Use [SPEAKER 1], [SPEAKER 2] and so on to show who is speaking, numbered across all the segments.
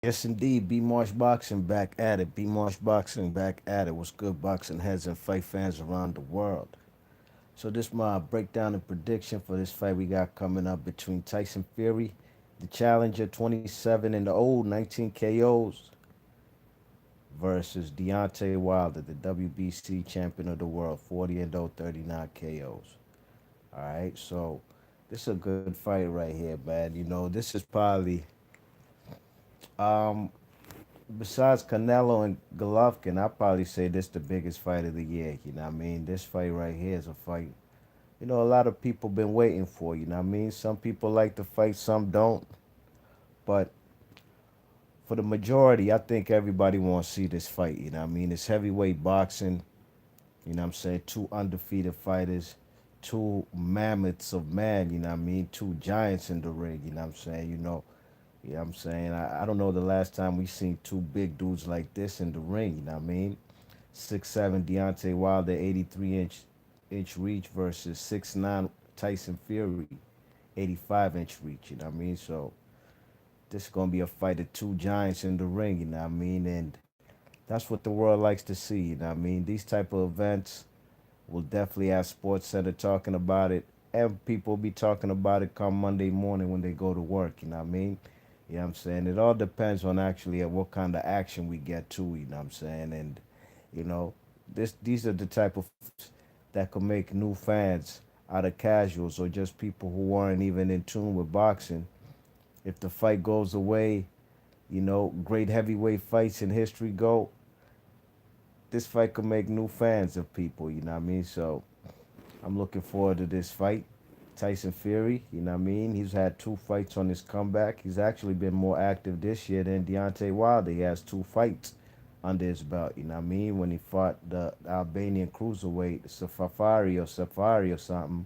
[SPEAKER 1] Yes, indeed. B Marsh Boxing back at it. B Marsh Boxing back at it. What's good, boxing heads and fight fans around the world? So this my breakdown and prediction for this fight we got coming up between Tyson Fury, the challenger, 27 and the old, 19 KOs, versus Deontay Wilder, the WBC champion of the world, 40 and 0, 39 KOs. All right, so this is a good fight right here, man. This is probably um besides Canelo and Golovkin, I probably say this the biggest fight of the year. You know what I mean? This fight right here is a fight. A lot of people been waiting for. You know what I mean? Some people like the fight, some don't. But for the majority, I think everybody wants to see this fight. You know what I mean? It's heavyweight boxing. You know what I'm saying? Two undefeated fighters, two mammoths of man. You know what I mean? Two giants in the ring. You know what I'm saying? Yeah, I'm saying I don't know the last time we seen two big dudes like this in the ring. You know what I mean? 6'7" Deontay Wilder, 83-inch reach versus 6'9" Tyson Fury, 85-inch reach. You know what I mean? So this is gonna be a fight of two giants in the ring. You know what I mean? And that's what the world likes to see. You know what I mean? These type of events will definitely have Sports Center talking about it, and people will be talking about it come Monday morning when they go to work. You know what I mean? You know what I'm saying? It all depends on actually at what kind of action we get to, you know what I'm saying? And, you know, these are the type of fights that could make new fans out of casuals or just people who weren't even in tune with boxing. If the fight goes away, great heavyweight fights in history go, this fight could make new fans of people, you know what I mean? So I'm looking forward to this fight. Tyson Fury, you know what I mean? He's had two fights on his comeback. He's actually been more active this year than Deontay Wilder. He has two fights under his belt, you know what I mean? When he fought the Albanian cruiserweight, Safari or something,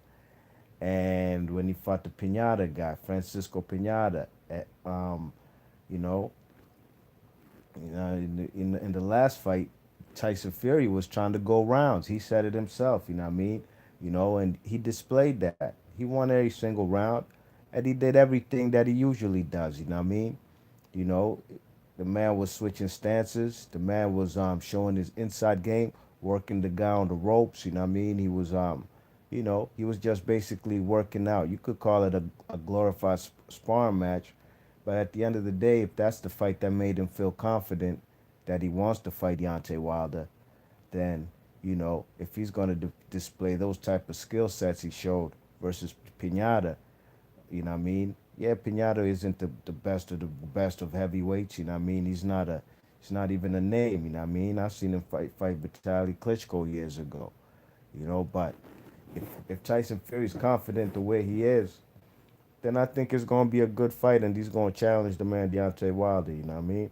[SPEAKER 1] and when he fought the Pinata guy, Francisco Pinata, you know, in the last fight, Tyson Fury was trying to go rounds. He said it himself, you know what I mean? And he displayed that. He won every single round, and he did everything that he usually does, you know what I mean? You know, the man was switching stances. The man was showing his inside game, working the guy on the ropes, you know what I mean? He was just basically working out. You could call it a glorified sparring match, but at the end of the day, if that's the fight that made him feel confident that he wants to fight Deontay Wilder, then if he's going to display those type of skill sets he showed versus Pinata, you know what I mean? Yeah, Pinata isn't the best of the best of heavyweights. You know what I mean? He's not even a name. You know what I mean? I've seen him fight Vitaly Klitschko years ago. But if Tyson Fury's confident the way he is, then I think it's gonna be a good fight, and he's gonna challenge the man Deontay Wilder. You know what I mean?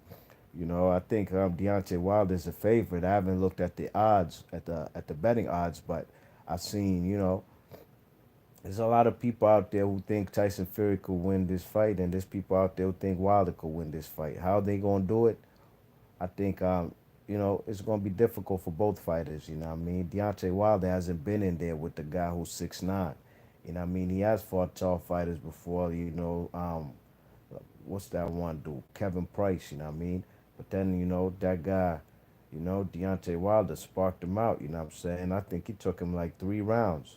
[SPEAKER 1] I think Deontay Wilder is a favorite. I haven't looked at the odds at the betting odds, but I've seen there's a lot of people out there who think Tyson Fury could win this fight, and there's people out there who think Wilder could win this fight. How they gonna do it? I think it's gonna be difficult for both fighters. You know what I mean? Deontay Wilder hasn't been in there with the guy who's 6'9". You know what I mean? He has fought tall fighters before. What's that one dude? Kevin Price. You know what I mean? But then that guy, Deontay Wilder sparked him out. You know what I'm saying? I think he took him like 3 rounds.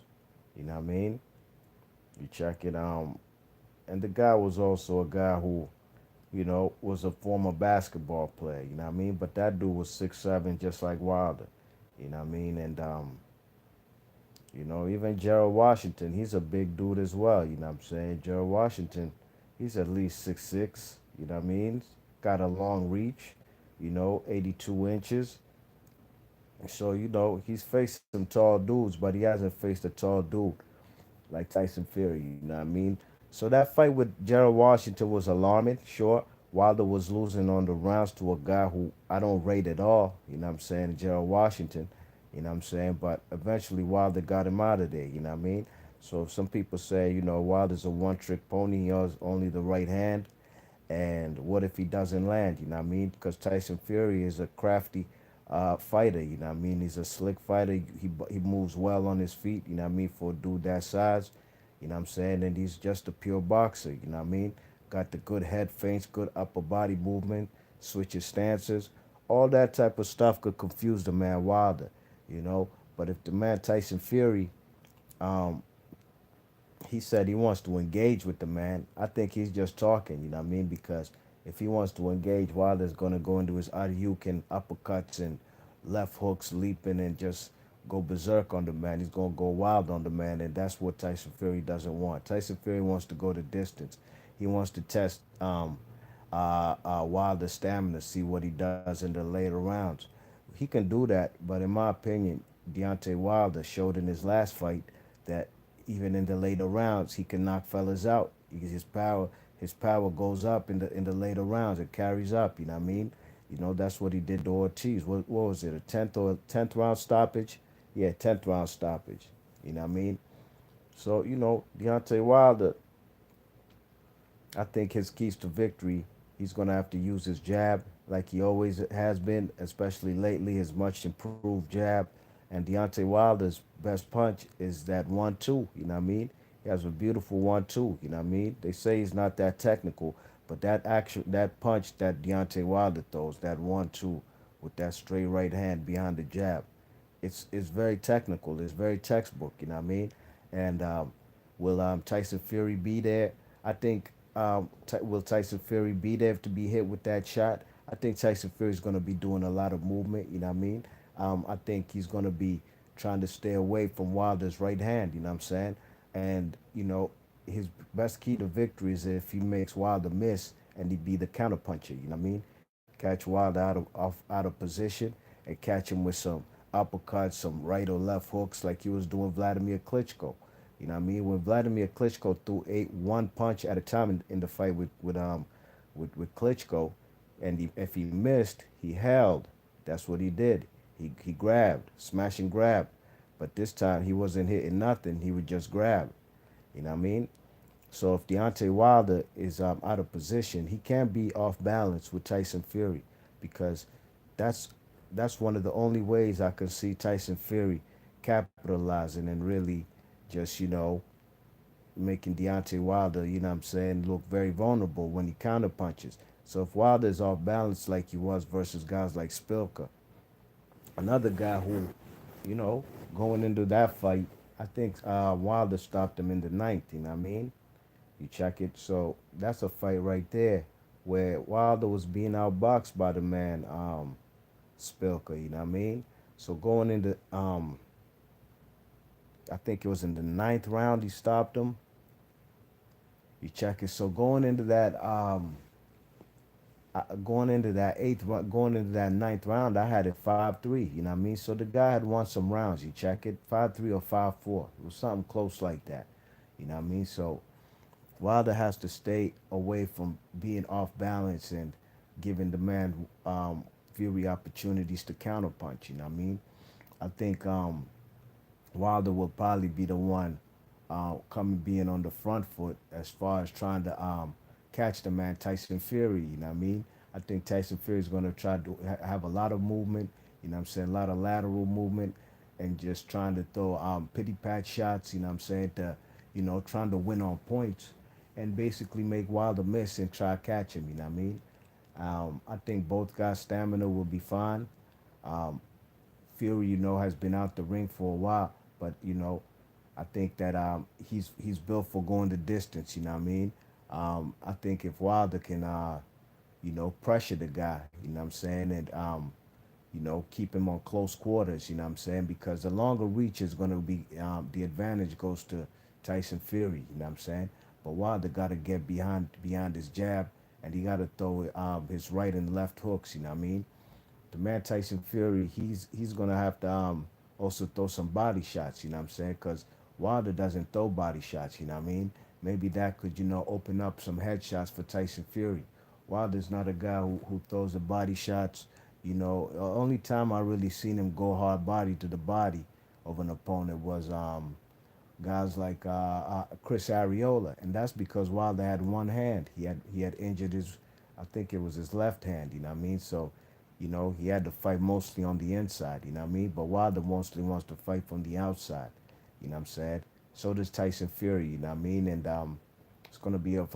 [SPEAKER 1] You know what I mean? You check it. And the guy was also a guy who, was a former basketball player. You know what I mean? But that dude was 6'7", just like Wilder. You know what I mean? And even Gerald Washington, he's a big dude as well. You know what I'm saying? Gerald Washington, he's at least 6'6". You know what I mean? Got a long reach. 82 inches. So he's faced some tall dudes, but he hasn't faced a tall dude like Tyson Fury. You know what I mean? So that fight with Gerald Washington was alarming. Sure, Wilder was losing on the rounds to a guy who I don't rate at all. You know what I'm saying? Gerald Washington. You know what I'm saying? But eventually Wilder got him out of there. You know what I mean? So if some people say, Wilder's a one-trick pony. He has only the right hand. And what if he doesn't land? You know what I mean? Because Tyson Fury is a crafty fighter. You know what I mean? He's a slick fighter. He moves well on his feet. You know what I mean? For a dude that size. You know what I'm saying? And he's just a pure boxer. You know what I mean? Got the good head feints, good upper body movement. switch his stances. All that type of stuff could confuse the man Wilder, you know. But if the man Tyson Fury, um, he said he wants to engage with the man, I think he's just talking, you know what I mean? Because if he wants to engage, Wilder's going to go into his Aryukan uppercuts and left hooks, leaping and just go berserk on the man. He's going to go wild on the man, and that's what Tyson Fury doesn't want. Tyson Fury wants to go the distance. He wants to test Wilder's stamina, see what he does in the later rounds. He can do that, but in my opinion, Deontay Wilder showed in his last fight that even in the later rounds, he can knock fellas out. His power goes up in the later rounds. It carries up. You know what I mean? You know that's what he did to Ortiz. What was it? A tenth round stoppage? Yeah, 10th round stoppage. You know what I mean? So Deontay Wilder, I think his keys to victory, he's going to have to use his jab like he always has been, especially lately, his much improved jab. And Deontay Wilder's best punch is that 1-2. You know what I mean? He has a beautiful 1-2. You know what I mean? They say he's not that technical, but that punch that Deontay Wilder throws, that 1-2 with that straight right hand behind the jab, it's very technical. It's very textbook. You know what I mean? And will Tyson Fury be there? I think will Tyson Fury be there to be hit with that shot? I think Tyson Fury is going to be doing a lot of movement. You know what I mean? I think he's going to be trying to stay away from Wilder's right hand. You know what I'm saying? And his best key to victory is if he makes Wilder miss and he be the counterpuncher. You know what I mean? Catch Wilder out of position and catch him with some uppercuts, some right or left hooks like he was doing Vladimir Klitschko. You know what I mean? When Vladimir Klitschko threw one punch at a time in the fight with Klitschko, and if he missed, he held. That's what he did. He grabbed, smash and grab. But this time he wasn't hitting nothing. He would just grab. You know what I mean? So if Deontay Wilder is out of position, he can't be off balance with Tyson Fury because that's that's one of the only ways I could see Tyson Fury capitalizing and really just making Deontay Wilder, you know what I'm saying, look very vulnerable when he counterpunches. So if Wilder is off balance like he was versus guys like Spilka, another guy who, you know, going into that fight, I think Wilder stopped him in the ninth. You know what I mean? You check it. So that's a fight right there where Wilder was being outboxed by the man Spilka. You know what I mean? So going into I think it was in the ninth round he stopped him. You check it. So going into that going into that ninth round, I had it 5-3. You know what I mean? So the guy had won some rounds. You check it, 5-3 or 5-4. It was something close like that. You know what I mean? So Wilder has to stay away from being off balance and giving the man Fury opportunities to counterpunch. You know what I mean? I think Wilder will probably be the one coming being on the front foot as far as trying to catch the man Tyson Fury. You know what I mean? I think Tyson Fury is going to try to have a lot of movement. You know what I'm saying? A lot of lateral movement and just trying to throw pity pat shots. You know what I'm saying? To trying to win on points and basically make Wilder miss and try to catch him. You know what I mean? I think both guys' stamina will be fine. Um, Fury, has been out the ring for a while, but I think that he's built for going the distance. You know what I mean? I think if Wilder can, pressure the guy, you know what I'm saying, and keep him on close quarters, you know what I'm saying, because the longer reach is going to be the advantage goes to Tyson Fury, you know what I'm saying. But Wilder got to get behind his jab, and he got to throw his right and left hooks. You know what I mean? The man Tyson Fury, he's gonna have to also throw some body shots. You know what I'm saying? Because Wilder doesn't throw body shots. You know what I mean? Maybe that could open up some headshots for Tyson Fury. Wilder's not a guy who throws the body shots. The only time I really seen him go hard body to the body of an opponent was guys like Chris Arreola, and that's because Wilder had one hand. He had injured his, I think it was his left hand. You know what I mean? So, he had to fight mostly on the inside. You know what I mean? But Wilder mostly wants to fight from the outside. You know what I'm saying? So does Tyson Fury. You know what I mean? And it's going to be a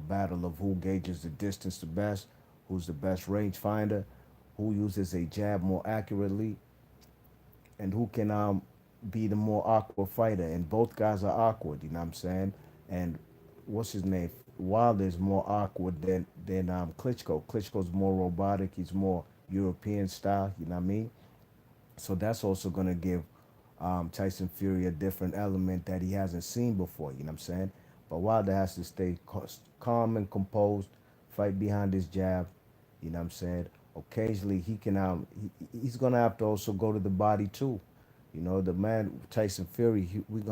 [SPEAKER 1] battle of who gauges the distance the best, who's the best rangefinder, who uses a jab more accurately, and who can be the more awkward fighter. And both guys are awkward, you know what I'm saying? And what's his name? Wilder is more awkward than Klitschko. Klitschko's more robotic. He's more European style. You know what I mean? So that's also gonna give Tyson Fury a different element that he hasn't seen before. You know what I'm saying? But Wilder has to stay calm and composed, fight behind his jab. You know what I'm saying? Occasionally he can he's gonna have to also go to the body too. You know, the man Tyson Fury,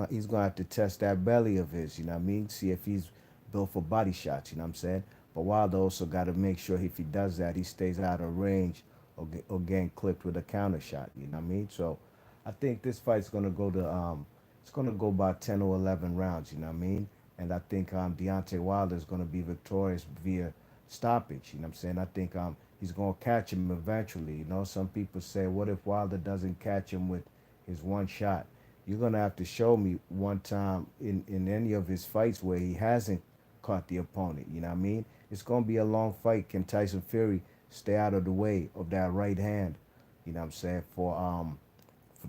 [SPEAKER 1] he's gonna have to test that belly of his. You know what I mean? See if he's built for body shots. You know what I'm saying? But Wilder also got to make sure if he does that, he stays out of range or getting clipped with a counter shot. You know what I mean? So I think this fight's gonna go to it's gonna go by 10 or 11 rounds. You know what I mean? And I think Deontay Wilder is gonna be victorious via stoppage. You know what I'm saying? I think he's gonna catch him eventually. You know, some people say, what if Wilder doesn't catch him with his one shot? You're gonna have to show me one time in any of his fights where he hasn't caught the opponent. You know what I mean? It's gonna be a long fight. Can Tyson Fury stay out of the way of that right hand? You know what I'm saying? For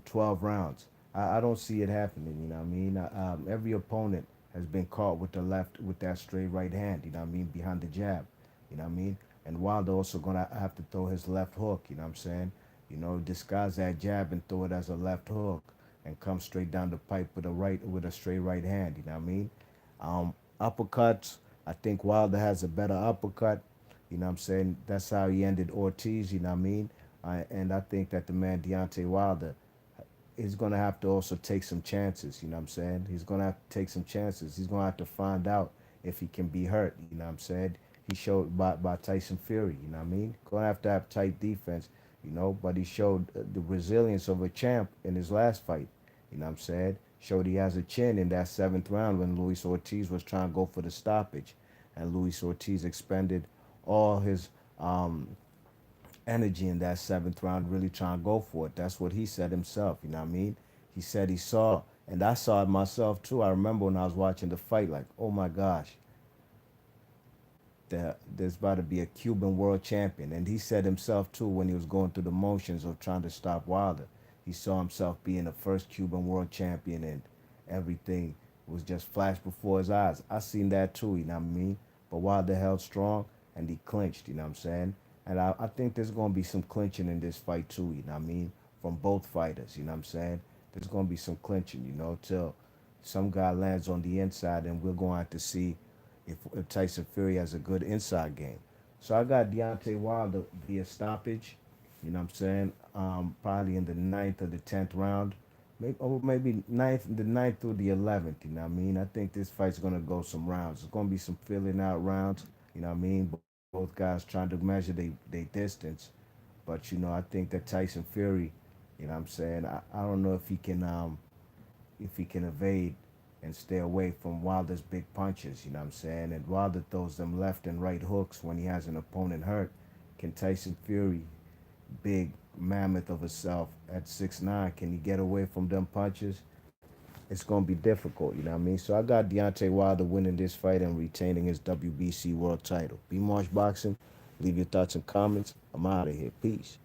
[SPEAKER 1] 12 rounds. I don't see it happening. You know what I mean? Every opponent has been caught with the left with that straight right hand. You know what I mean? Behind the jab. You know what I mean? And Wilder also gonna have to throw his left hook. You know what I'm saying? You know, disguise that jab and throw it as a left hook, and come straight down the pipe with a straight right hand. You know what I mean? Uppercuts. I think Wilder has a better uppercut. You know what I'm saying? That's how he ended Ortiz. You know what I mean? And I think that the man Deontay Wilder is going to have to also take some chances. You know what I'm saying? He's going to have to take some chances. He's going to have to find out if he can be hurt. You know what I'm saying? He showed by Tyson Fury. You know what I mean? Going to have tight defense. You know, but he showed the resilience of a champ in his last fight. You know what I'm saying? Showed he has a chin in that seventh round when Luis Ortiz was trying to go for the stoppage, and Luis Ortiz expended all his energy in that seventh round, really trying to go for it. That's what he said himself. You know what I mean? He said he saw, and I saw it myself too. I remember when I was watching the fight, like, oh my gosh, there's about to be a Cuban world champion. And he said himself too when he was going through the motions of trying to stop Wilder. He saw himself being the first Cuban world champion, and everything was just flashed before his eyes. I seen that too, you know what I mean? But Wilder held strong and he clinched, you know what I'm saying? And I think there's going to be some clinching in this fight too, you know what I mean? From both fighters, you know what I'm saying? There's going to be some clinching, you know, till some guy lands on the inside, and we're going to have to see if Tyson Fury has a good inside game. So I got Deontay Wilder via stoppage. You know what I'm saying? Probably in the ninth or the 10th round. Maybe the ninth through the 11th. You know what I mean? I think this fight's going to go some rounds. It's going to be some filling out rounds. You know what I mean? Both guys trying to measure their distance. But, you know, I think that Tyson Fury, you know what I'm saying? I don't know if he can evade and stay away from Wilder's big punches, you know what I'm saying? And Wilder throws them left and right hooks when he has an opponent hurt. Can Tyson Fury, big mammoth of himself at 6'9", can he get away from them punches? It's going to be difficult, you know what I mean? So I got Deontay Wilder winning this fight and retaining his WBC world title. B Marsh Boxing, leave your thoughts and comments. I'm out of here. Peace.